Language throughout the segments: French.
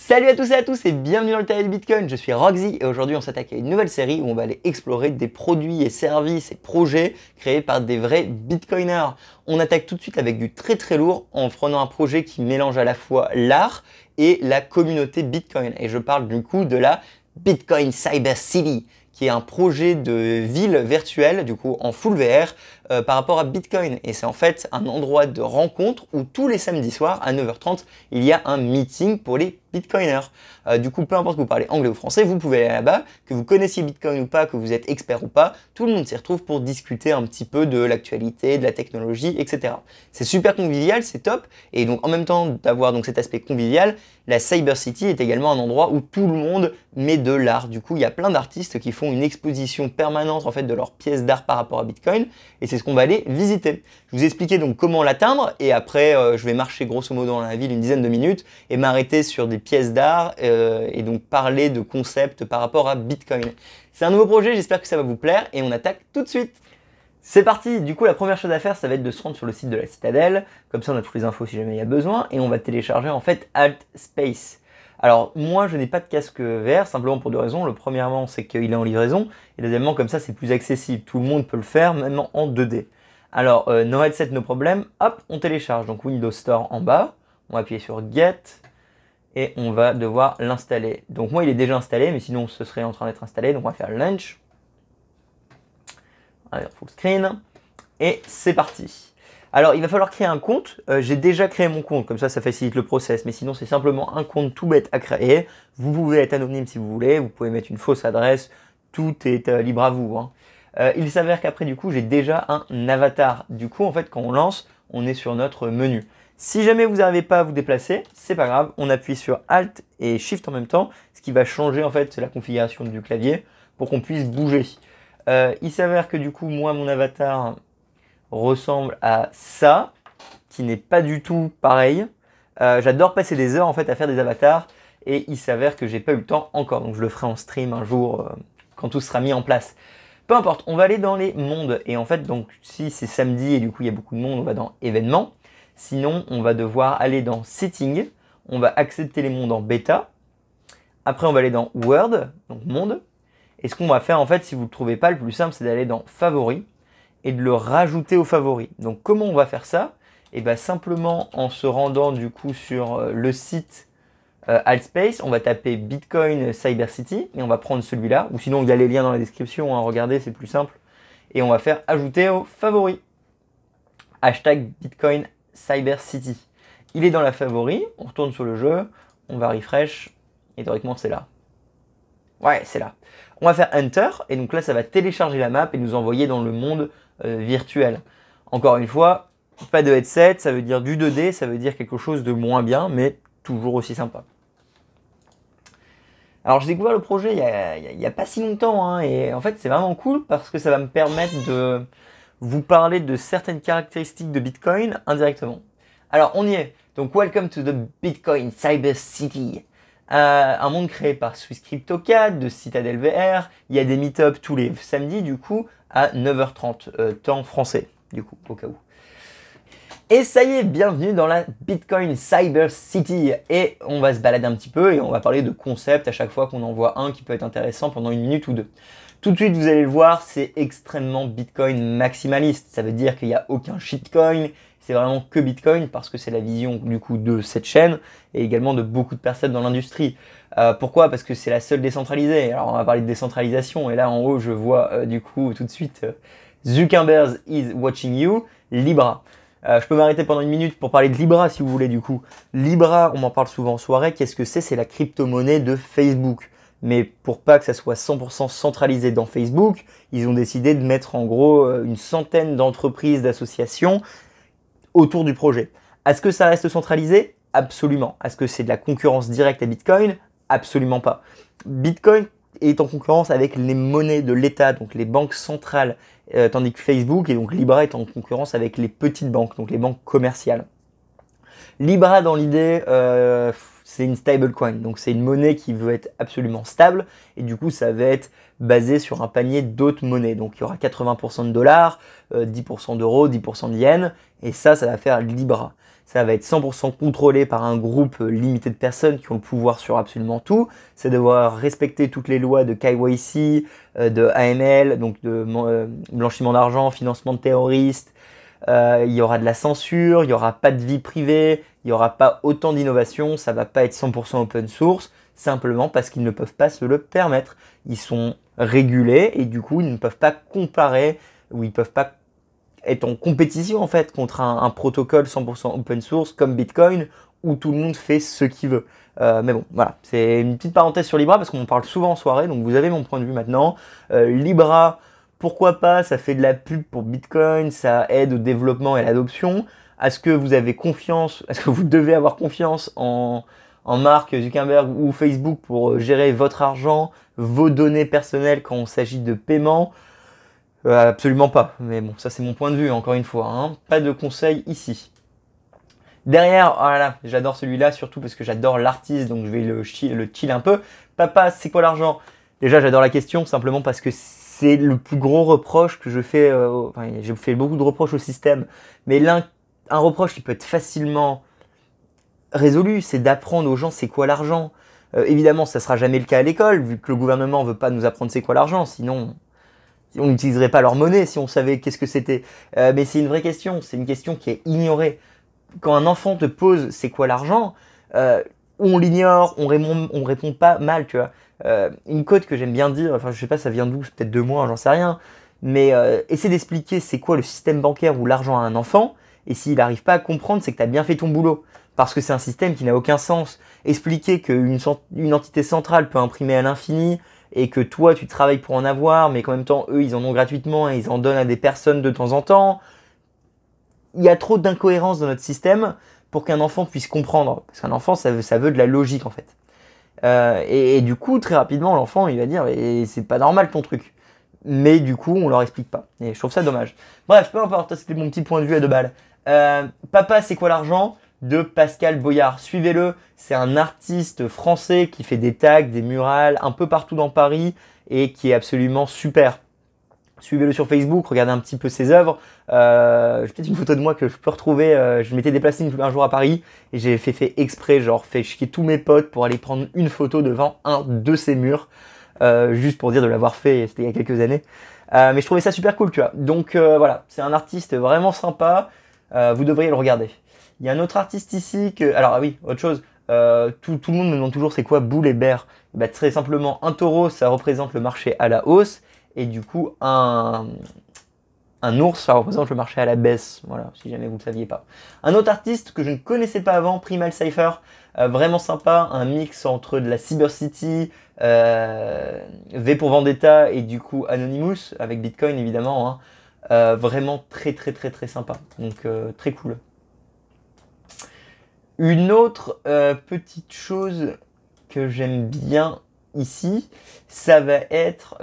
Salut à tous et bienvenue dans le Terrier de Bitcoin, je suis Roxy et aujourd'hui on s'attaque à une nouvelle série où on va aller explorer des produits et services et projets créés par des vrais Bitcoiners. On attaque tout de suite avec du très lourd en prenant un projet qui mélange à la fois l'art et la communauté Bitcoin. Et je parle du coup de la Bitcoin Cyber City, qui est un projet de ville virtuelle, du coup en full VR, par rapport à Bitcoin. Et c'est en fait un endroit de rencontre où tous les samedis soirs, à 9h30, il y a un meeting pour les Bitcoiners. Du coup, peu importe que vous parlez anglais ou français, vous pouvez aller là-bas, que vous connaissiez Bitcoin ou pas, que vous êtes expert ou pas, tout le monde s'y retrouve pour discuter un petit peu de l'actualité, de la technologie, etc. C'est super convivial, c'est top, et donc en même temps d'avoir donc cet aspect convivial, la Cyber City est également un endroit où tout le monde met de l'art. Du coup, il y a plein d'artistes qui font une exposition permanente en fait de leurs pièces d'art par rapport à Bitcoin, et c'est ce qu'on va aller visiter. Je vous ai expliqué donc comment l'atteindre, et après je vais marcher grosso modo dans la ville une dizaine de minutes et m'arrêter sur des pièces d'art et donc parler de concepts par rapport à Bitcoin. C'est un nouveau projet, j'espère que ça va vous plaire et on attaque tout de suite. C'est parti. Du coup, la première chose à faire, ça va être de se rendre sur le site de la Citadelle, comme ça on a toutes les infos si jamais il y a besoin, et on va télécharger en fait Altspace. Alors moi je n'ai pas de casque VR, simplement pour deux raisons. Le premièrement c'est qu'il est en livraison, et deuxièmement comme ça c'est plus accessible, tout le monde peut le faire, même en 2D. Alors no headset, no problème, hop, on télécharge, donc Windows Store en bas, on va appuyer sur Get, et on va devoir l'installer. Donc moi il est déjà installé, mais sinon ce serait en train d'être installé, donc on va faire Launch. Allez, full screen, et c'est parti. Alors il va falloir créer un compte, j'ai déjà créé mon compte, comme ça facilite le process, mais sinon c'est simplement un compte tout bête à créer. Vous pouvez être anonyme si vous voulez, vous pouvez mettre une fausse adresse, tout est libre à vous, hein. Il s'avère qu'après du coup j'ai déjà un avatar, du coup en fait quand on lance, on est sur notre menu. Si jamais vous n'arrivez pas à vous déplacer, c'est pas grave, on appuie sur Alt et Shift en même temps, ce qui va changer en fait la configuration du clavier pour qu'on puisse bouger. Il s'avère que du coup moi mon avatar ressemble à ça, qui n'est pas du tout pareil. J'adore passer des heures en fait à faire des avatars et il s'avère que j'ai pas eu le temps encore, donc je le ferai en stream un jour quand tout sera mis en place. Peu importe, on va aller dans les mondes et en fait donc si c'est samedi et du coup il y a beaucoup de monde, on va dans événements. Sinon on va devoir aller dans settings, on va accepter les mondes en bêta. Après on va aller dans world, donc monde. Et ce qu'on va faire en fait, si vous ne le trouvez pas, le plus simple c'est d'aller dans favoris et de le rajouter aux favoris. Donc comment on va faire ça? Et bien simplement en se rendant du coup sur le site Altspace, on va taper Bitcoin Cyber City et on va prendre celui-là, ou sinon il y a les liens dans la description, hein, regardez c'est plus simple. Et on va faire ajouter aux favoris. Hashtag Bitcoin Cyber City. Il est dans la favori, on retourne sur le jeu, on va refresh, et théoriquement c'est là. Ouais, c'est là. On va faire Enter, et donc là ça va télécharger la map et nous envoyer dans le monde virtuel. Encore une fois, pas de headset, ça veut dire du 2D, ça veut dire quelque chose de moins bien, mais toujours aussi sympa. Alors j'ai découvert le projet il y a pas si longtemps, hein, et en fait c'est vraiment cool parce que ça va me permettre de vous parler de certaines caractéristiques de Bitcoin indirectement. Alors on y est, donc welcome to the Bitcoin Cyber City. Un monde créé par Swiss CryptoCat, de Citadel VR. Il y a des meet-ups tous les samedis, du coup, à 9h30, temps français, du coup, au cas où. Et ça y est, bienvenue dans la Bitcoin Cyber City. Et on va se balader un petit peu et on va parler de concepts à chaque fois qu'on en voit un qui peut être intéressant pendant une minute ou deux. Tout de suite, vous allez le voir, c'est extrêmement Bitcoin maximaliste. Ça veut dire qu'il n'y a aucun shitcoin. C'est vraiment que Bitcoin parce que c'est la vision du coup de cette chaîne et également de beaucoup de personnes dans l'industrie. Pourquoi? Parce que c'est la seule décentralisée. Alors on va parler de décentralisation et là en haut je vois du coup tout de suite Zuckerberg is watching you, Libra. Je peux m'arrêter pendant une minute pour parler de Libra si vous voulez du coup. Libra, on m'en parle souvent en soirée, qu'est-ce que c'est? C'est la crypto-monnaie de Facebook. Mais pour pas que ça soit 100% centralisé dans Facebook, ils ont décidé de mettre en gros une centaine d'entreprises, d'associations autour du projet. Est-ce que ça reste centralisé? Absolument. Est-ce que c'est de la concurrence directe à Bitcoin? Absolument pas. Bitcoin est en concurrence avec les monnaies de l'État, donc les banques centrales, tandis que Facebook et donc Libra est en concurrence avec les petites banques, donc les banques commerciales. Libra dans l'idée, c'est une stablecoin, donc c'est une monnaie qui veut être absolument stable et du coup ça va être basé sur un panier d'autres monnaies. Donc il y aura 80% de dollars, 10% d'euros, 10% de yens et ça va faire Libra. Ça va être 100% contrôlé par un groupe limité de personnes qui ont le pouvoir sur absolument tout. C'est devoir respecter toutes les lois de KYC, de AML, donc de blanchiment d'argent, financement de terroristes. Il y aura de la censure, il n'y aura pas de vie privée, il n'y aura pas autant d'innovation, ça va pas être 100% open source, simplement parce qu'ils ne peuvent pas se le permettre. Ils sont régulés et du coup ils ne peuvent pas comparer ou ils peuvent pas être en compétition en fait contre un protocole 100% open source comme Bitcoin où tout le monde fait ce qu'il veut. Mais bon, voilà, c'est une petite parenthèse sur Libra parce qu'on en parle souvent en soirée, donc vous avez mon point de vue maintenant. Libra, pourquoi pas, ça fait de la pub pour Bitcoin, ça aide au développement et à l'adoption. Est-ce que vous avez confiance, est-ce que vous devez avoir confiance en Mark Zuckerberg ou Facebook pour gérer votre argent, vos données personnelles quand il s'agit de paiement? Absolument pas, mais bon, ça c'est mon point de vue, encore une fois, hein. Pas de conseils ici. Derrière, oh là là, j'adore celui-là, surtout parce que j'adore l'artiste, donc je vais le chill un peu. Papa, c'est quoi l'argent? Déjà, j'adore la question, simplement parce que c'est le plus gros reproche que je fais, enfin, j'ai fait beaucoup de reproches au système, mais un reproche qui peut être facilement résolu, c'est d'apprendre aux gens c'est quoi l'argent. Évidemment, ça sera jamais le cas à l'école, vu que le gouvernement veut pas nous apprendre c'est quoi l'argent, sinon on n'utiliserait pas leur monnaie si on savait qu'est-ce que c'était. Mais c'est une vraie question, c'est une question qui est ignorée. Quand un enfant te pose c'est quoi l'argent, on l'ignore, on répond pas mal, tu vois. Une quote que j'aime bien dire, enfin je sais pas ça vient d'où, c'est peut-être de moi, j'en sais rien, mais essaie d'expliquer c'est quoi le système bancaire ou l'argent à un enfant, et s'il n'arrive pas à comprendre, c'est que tu as bien fait ton boulot. Parce que c'est un système qui n'a aucun sens. Expliquer qu'une entité centrale peut imprimer à l'infini, et que toi tu travailles pour en avoir, mais qu'en même temps eux ils en ont gratuitement et ils en donnent à des personnes de temps en temps. Il y a trop d'incohérences dans notre système pour qu'un enfant puisse comprendre. Parce qu'un enfant ça veut de la logique en fait. Et du coup très rapidement l'enfant il va dire c'est pas normal ton truc. Mais du coup on leur explique pas. Et je trouve ça dommage. Bref, peu importe, c'était mon petit point de vue à deux balles. Papa c'est quoi l'argent? De Pascal Boyard. Suivez-le, c'est un artiste français qui fait des tags, des murales un peu partout dans Paris et qui est absolument super. Suivez-le sur Facebook, regardez un petit peu ses œuvres. J'ai peut-être une photo de moi que je peux retrouver. Je m'étais déplacé un jour à Paris et j'ai fait exprès, genre fait chier tous mes potes pour aller prendre une photo devant un de ses murs, juste pour dire de l'avoir fait, c'était il y a quelques années. Mais je trouvais ça super cool, tu vois. Donc voilà, c'est un artiste vraiment sympa, vous devriez le regarder. Il y a un autre artiste ici que... Alors ah oui, autre chose, tout le monde me demande toujours c'est quoi boule et bear. Bah, très simplement, un taureau, ça représente le marché à la hausse, et du coup, un ours, ça représente le marché à la baisse. Voilà, si jamais vous ne le saviez pas. Un autre artiste que je ne connaissais pas avant, Primal Cypher, vraiment sympa, un mix entre de la Cyber City, V pour Vendetta et du coup Anonymous, avec Bitcoin évidemment, hein. Vraiment très sympa, donc très cool. Une autre petite chose que j'aime bien ici, ça va être,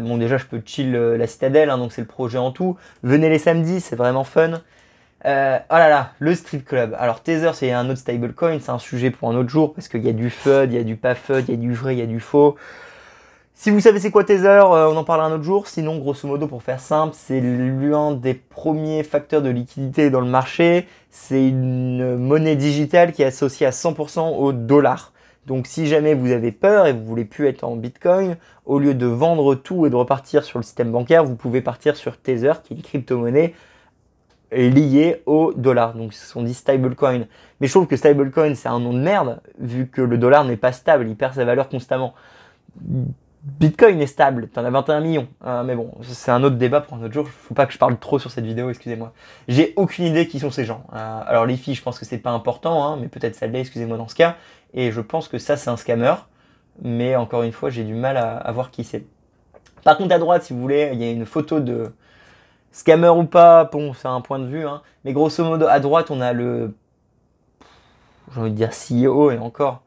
bon déjà je peux chill la citadelle, hein, donc c'est le projet en tout. Venez les samedis, c'est vraiment fun. Oh là là, le strip club. Alors Tether c'est un autre stablecoin, c'est un sujet pour un autre jour parce qu'il y a du FUD, il y a du pas FUD, il y a du vrai, il y a du faux. Si vous savez c'est quoi Tether, on en parlera un autre jour. Sinon, grosso modo, pour faire simple, c'est l'un des premiers facteurs de liquidité dans le marché. C'est une monnaie digitale qui est associée à 100% au dollar. Donc si jamais vous avez peur et vous voulez plus être en Bitcoin, au lieu de vendre tout et de repartir sur le système bancaire, vous pouvez partir sur Tether, qui est une crypto-monnaie liée au dollar. Donc ce sont dit stablecoin. Mais je trouve que stablecoin, c'est un nom de merde, vu que le dollar n'est pas stable, il perd sa valeur constamment. Bitcoin est stable, t'en as 21 millions. Mais bon, c'est un autre débat pour un autre jour. Faut pas que je parle trop sur cette vidéo, excusez-moi. J'ai aucune idée qui sont ces gens. Alors les filles, je pense que c'est pas important, hein, mais peut-être ça l'est, excusez-moi dans ce cas. Et je pense que ça, c'est un scammer. Mais encore une fois, j'ai du mal à voir qui c'est. Par contre, à droite, si vous voulez, il y a une photo de scammer ou pas. Bon, c'est un point de vue, hein. Mais grosso modo, à droite, on a le... j'ai envie de dire CEO et encore...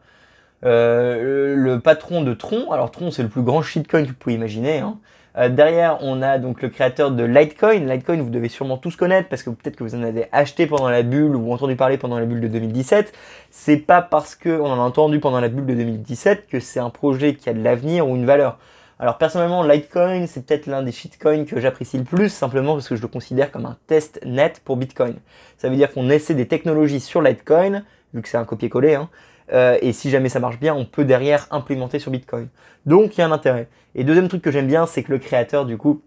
le patron de Tron. Alors Tron c'est le plus grand shitcoin que vous pouvez imaginer, hein. Derrière on a donc le créateur de Litecoin. Litecoin vous devez sûrement tous connaître parce que peut-être que vous en avez acheté pendant la bulle ou entendu parler pendant la bulle de 2017. C'est pas parce qu'on en a entendu pendant la bulle de 2017 que c'est un projet qui a de l'avenir ou une valeur. Alors personnellement, Litecoin, c'est peut-être l'un des shitcoins que j'apprécie le plus, simplement parce que je le considère comme un test net pour Bitcoin. Ça veut dire qu'on essaie des technologies sur Litecoin, vu que c'est un copier-coller, hein, et si jamais ça marche bien, on peut derrière implémenter sur Bitcoin. Donc il y a un intérêt. Et deuxième truc que j'aime bien, c'est que le créateur, du coup,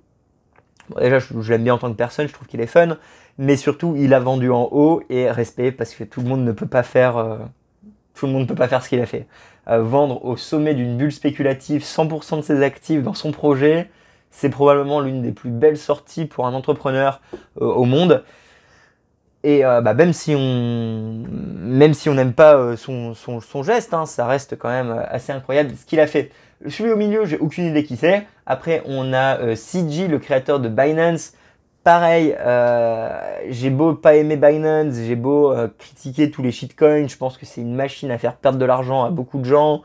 bon, déjà je l'aime bien en tant que personne, je trouve qu'il est fun, mais surtout il a vendu en haut et respect parce que tout le monde ne peut pas faire, tout le monde ne peut pas faire ce qu'il a fait. Vendre au sommet d'une bulle spéculative 100% de ses actifs dans son projet, c'est probablement l'une des plus belles sorties pour un entrepreneur au monde. Et même si on n'aime pas son geste, hein, ça reste quand même assez incroyable ce qu'il a fait. Celui au milieu, j'ai aucune idée qui c'est. Après, on a CG, le créateur de Binance. Pareil, j'ai beau pas aimer Binance, j'ai beau critiquer tous les shitcoins, je pense que c'est une machine à faire perdre de l'argent à beaucoup de gens.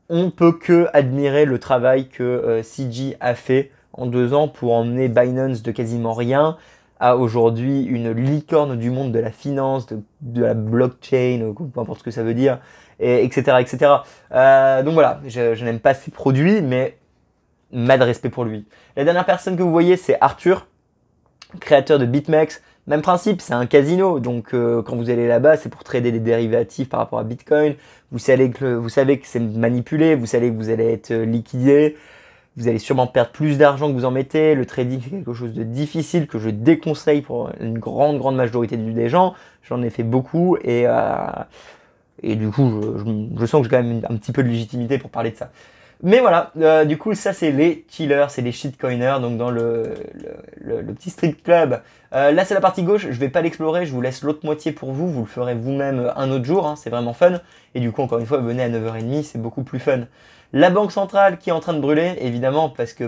On peut que admirer le travail que CG a fait en 2 ans pour emmener Binance de quasiment rien à aujourd'hui une licorne du monde de la finance, de la blockchain, peu importe ce que ça veut dire, etc. etc. Donc voilà, je n'aime pas ses produits, mais mal de respect pour lui. La dernière personne que vous voyez, c'est Arthur, créateur de BitMEX. Même principe, c'est un casino, donc quand vous allez là-bas, c'est pour trader des dérivatifs par rapport à Bitcoin. Vous savez que c'est manipulé, vous savez que vous allez être liquidé, vous allez sûrement perdre plus d'argent que vous en mettez. Le trading, c'est quelque chose de difficile que je déconseille pour une grande majorité des gens. J'en ai fait beaucoup et du coup, je sens que j'ai quand même un petit peu de légitimité pour parler de ça. Mais voilà, du coup, ça c'est les killers, c'est les shitcoiners, donc dans le petit strip club. Là c'est la partie gauche, je vais pas l'explorer, je vous laisse l'autre moitié pour vous, vous le ferez vous-même un autre jour, hein, c'est vraiment fun. Et du coup, encore une fois, venez à 9h30, c'est beaucoup plus fun. La banque centrale qui est en train de brûler, évidemment, parce que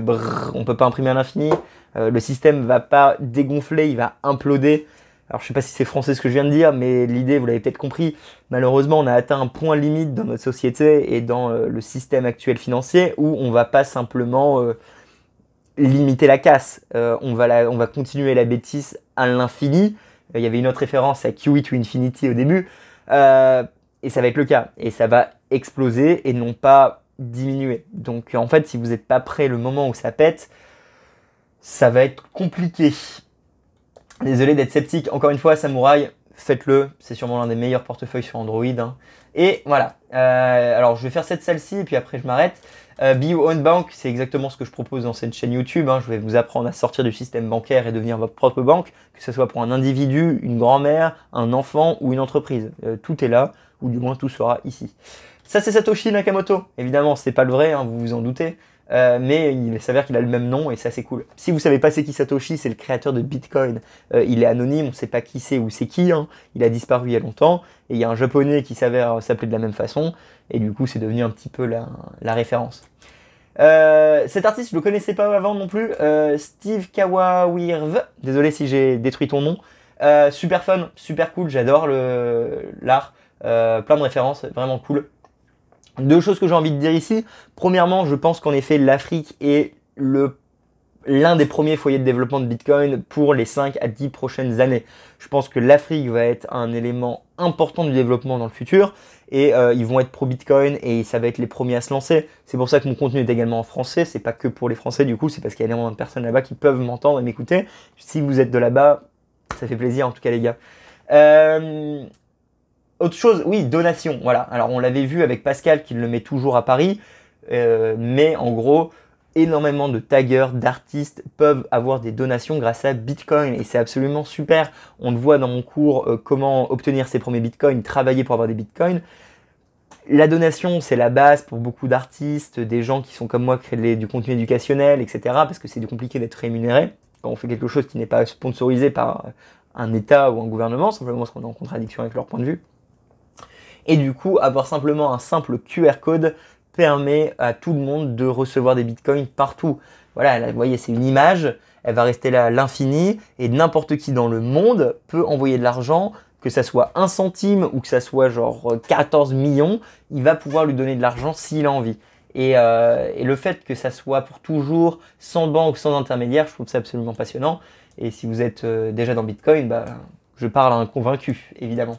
on peut pas imprimer à l'infini, le système va pas dégonfler, il va imploder. Alors je sais pas si c'est français ce que je viens de dire, mais l'idée, vous l'avez peut-être compris, malheureusement on a atteint un point limite dans notre société et dans le système actuel financier où on va pas simplement limiter la casse, on va continuer la bêtise à l'infini. Il y avait une autre référence à QE to Infinity au début, et ça va être le cas, et ça va exploser et non pas diminuer. Donc en fait, si vous n'êtes pas prêt le moment où ça pète, ça va être compliqué. Désolé d'être sceptique. Encore une fois, Samouraï, faites-le. C'est sûrement l'un des meilleurs portefeuilles sur Android, hein. Et voilà. Alors, je vais faire cette salle-ci et puis après, je m'arrête. Be Your Own Bank, c'est exactement ce que je propose dans cette chaîne YouTube, hein. Je vais vous apprendre à sortir du système bancaire et devenir votre propre banque, que ce soit pour un individu, une grand-mère, un enfant ou une entreprise. Tout est là, ou du moins tout sera ici. Ça, c'est Satoshi Nakamoto. Évidemment, c'est pas le vrai, hein, vous vous en doutez. Mais il s'avère qu'il a le même nom et ça c'est cool. Si vous savez pas c'est qui Satoshi, c'est le créateur de Bitcoin. Il est anonyme, on sait pas qui c'est ou c'est qui, hein. Il a disparu il y a longtemps et il y a un japonais qui s'avère s'appeler de la même façon et du coup c'est devenu un petit peu la référence. Cet artiste je le connaissais pas avant non plus, Steve Kawawirv, désolé si j'ai détruit ton nom. Super fun, super cool, j'adore l'art, plein de références, vraiment cool. 2 choses que j'ai envie de dire ici. Premièrement, je pense qu'en effet, l'Afrique est l'un des premiers foyers de développement de Bitcoin pour les 5 à 10 prochaines années. Je pense que l'Afrique va être un élément important du développement dans le futur et ils vont être pro-Bitcoin et ça va être les premiers à se lancer. C'est pour ça que mon contenu est également en français. C'est pas que pour les Français du coup, c'est parce qu'il y a énormément de personnes là-bas qui peuvent m'entendre et m'écouter. Si vous êtes de là-bas, ça fait plaisir en tout cas les gars. Autre chose, oui, donation. Voilà. Alors on l'avait vu avec Pascal qui le met toujours à Paris, mais en gros, énormément de taggers, d'artistes peuvent avoir des donations grâce à Bitcoin et c'est absolument super. On le voit dans mon cours comment obtenir ses premiers Bitcoins, travailler pour avoir des Bitcoins. La donation, c'est la base pour beaucoup d'artistes, des gens qui sont comme moi qui créent du contenu éducationnel, etc. Parce que c'est compliqué d'être rémunéré quand on fait quelque chose qui n'est pas sponsorisé par un État ou un gouvernement, simplement parce qu'on est en contradiction avec leur point de vue. Et du coup, avoir simplement un simple QR code permet à tout le monde de recevoir des bitcoins partout. Voilà, là, vous voyez, c'est une image, elle va rester là à l'infini et n'importe qui dans le monde peut envoyer de l'argent, que ça soit 1 centime ou que ça soit genre 14 millions, il va pouvoir lui donner de l'argent s'il a envie. Et le fait que ça soit pour toujours, sans banque, sans intermédiaire, je trouve ça absolument passionnant. Et si vous êtes déjà dans Bitcoin, bah, je parle à un convaincu, évidemment.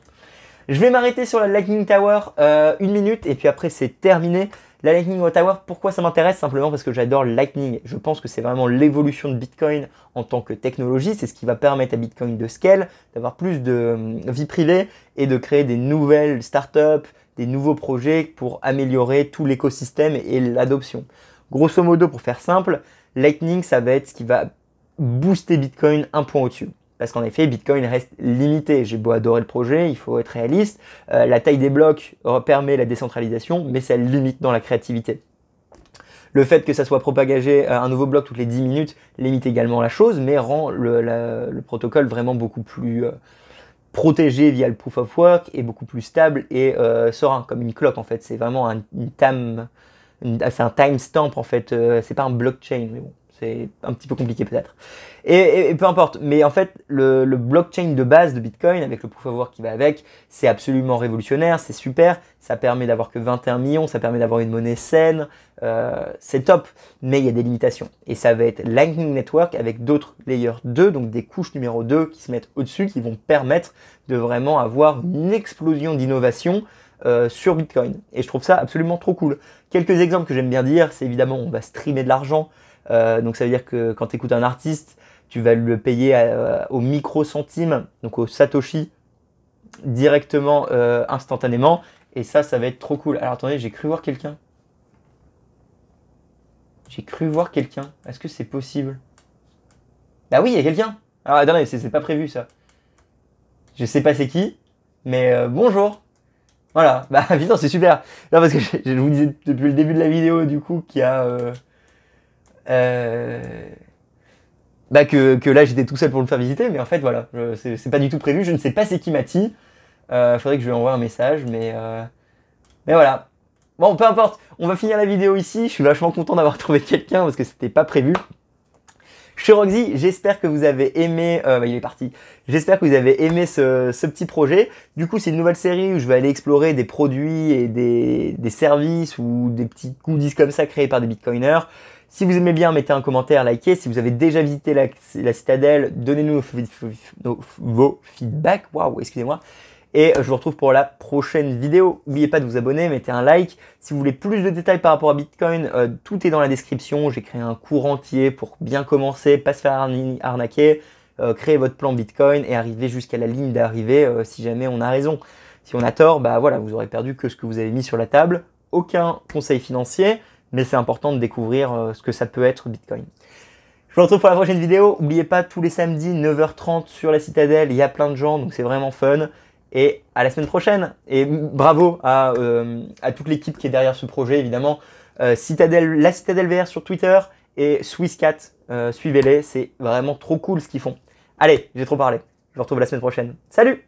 Je vais m'arrêter sur la Lightning Tower 1 minute et puis après c'est terminé. La Lightning Tower, pourquoi ça m'intéresse? Simplement parce que j'adore Lightning. Je pense que c'est vraiment l'évolution de Bitcoin en tant que technologie. C'est ce qui va permettre à Bitcoin de scale, d'avoir plus de vie privée et de créer des nouvelles startups, des nouveaux projets pour améliorer tout l'écosystème et l'adoption. Grosso modo, pour faire simple, Lightning, ça va être ce qui va booster Bitcoin un point au-dessus. Parce qu'en effet, Bitcoin reste limité. J'ai beau adorer le projet, il faut être réaliste. La taille des blocs permet la décentralisation, mais ça limite dans la créativité. Le fait que ça soit propagé un nouveau bloc toutes les 10 minutes limite également la chose, mais rend le protocole vraiment beaucoup plus protégé via le proof of work et beaucoup plus stable et serein, comme une cloque en fait. C'est vraiment c'est un timestamp en fait. C'est pas un blockchain, mais bon. C'est un petit peu compliqué peut-être. Et peu importe. Mais en fait, le blockchain de base de Bitcoin, avec le proof of work qui va avec, c'est absolument révolutionnaire, c'est super. Ça permet d'avoir que 21 millions, ça permet d'avoir une monnaie saine. C'est top. Mais il y a des limitations. Et ça va être Lightning Network avec d'autres layers 2, donc des couches numéro 2 qui se mettent au-dessus, qui vont permettre de vraiment avoir une explosion d'innovation sur Bitcoin. Et je trouve ça absolument trop cool. Quelques exemples que j'aime bien dire, c'est évidemment on va streamer de l'argent. Donc ça veut dire que quand tu écoutes un artiste, tu vas le payer au micro-centime, donc au Satoshi, directement, instantanément. Et ça va être trop cool. Alors attendez, j'ai cru voir quelqu'un. Est-ce que c'est possible? Bah oui, il y a quelqu'un. Alors attendez, c'est pas prévu ça. Je sais pas c'est qui, mais bonjour. Voilà, bah putain c'est super. Non parce que je vous disais depuis le début de la vidéo du coup qu'il y a... bah que là j'étais tout seul pour le faire visiter, mais en fait voilà, c'est pas du tout prévu, je ne sais pas c'est qui Mati, faudrait que je lui envoie un message, mais voilà. Bon, peu importe, on va finir la vidéo ici, je suis vachement content d'avoir trouvé quelqu'un parce que c'était pas prévu. Je suis Roxy, j'espère que vous avez aimé, il est parti, j'espère que vous avez aimé ce petit projet. Du coup, c'est une nouvelle série où je vais aller explorer des produits et des services ou des petits goodies comme ça créés par des bitcoiners. Si vous aimez bien, mettez un commentaire, likez. Si vous avez déjà visité la citadelle, donnez-nous vos feedbacks. Waouh, excusez-moi. Et je vous retrouve pour la prochaine vidéo. N'oubliez pas de vous abonner, mettez un like. Si vous voulez plus de détails par rapport à Bitcoin, tout est dans la description. J'ai créé un cours entier pour bien commencer, pas se faire arnaquer, créer votre plan Bitcoin et arriver jusqu'à la ligne d'arrivée si jamais on a raison. Si on a tort, bah voilà, vous aurez perdu que ce que vous avez mis sur la table. Aucun conseil financier, mais c'est important de découvrir ce que ça peut être Bitcoin. Je vous retrouve pour la prochaine vidéo. N'oubliez pas, tous les samedis, 9h30 sur la citadelle, il y a plein de gens, donc c'est vraiment fun. Et à la semaine prochaine. Et bravo à toute l'équipe qui est derrière ce projet, évidemment. La Citadelle VR sur Twitter et Swisscat, suivez-les, c'est vraiment trop cool ce qu'ils font. Allez, j'ai trop parlé. Je vous retrouve la semaine prochaine. Salut!